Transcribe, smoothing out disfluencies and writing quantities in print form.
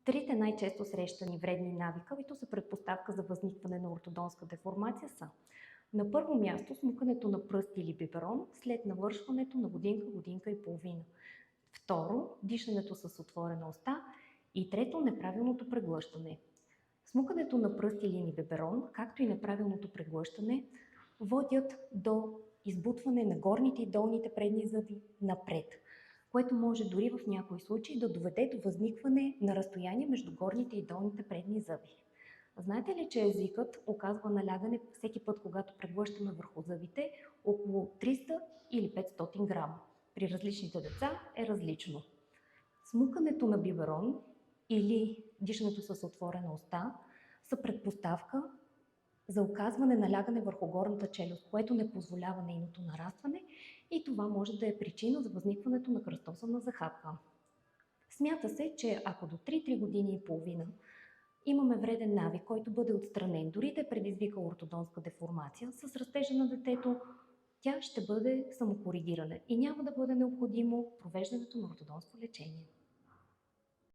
Трите най-често срещани вредни навика, които са предпоставка за възникване на ортодонска деформация са: на първо място смукането на пръст или биберон след навършването на годинка, годинка и половина. Второ, дишането с отворена уста. И трето, неправилното преглъщане. Смукането на пръст или биберон, както и неправилното преглъщане, водят до избутване на горните и долните предни зъби напред, което може дори в някои случаи да доведе до възникване на разстояние между горните и долните предни зъби. Знаете ли, че езикът оказва налягане всеки път, когато преглъщаме върху зъбите, около 300 или 500 грама? При различните деца е различно. Смукането на биберон или дишането с отворена уста са предпоставка за оказване налягане върху горната челюст, което не позволява нейното нарастване и това може да е причина за възникването на кръстосана захапка. Смята се, че ако до 3 години и половина имаме вреден навик, който бъде отстранен, дори да е предизвикал ортодонска деформация, с растежа на детето тя ще бъде самокоригирана и няма да бъде необходимо провеждането на ортодонско лечение.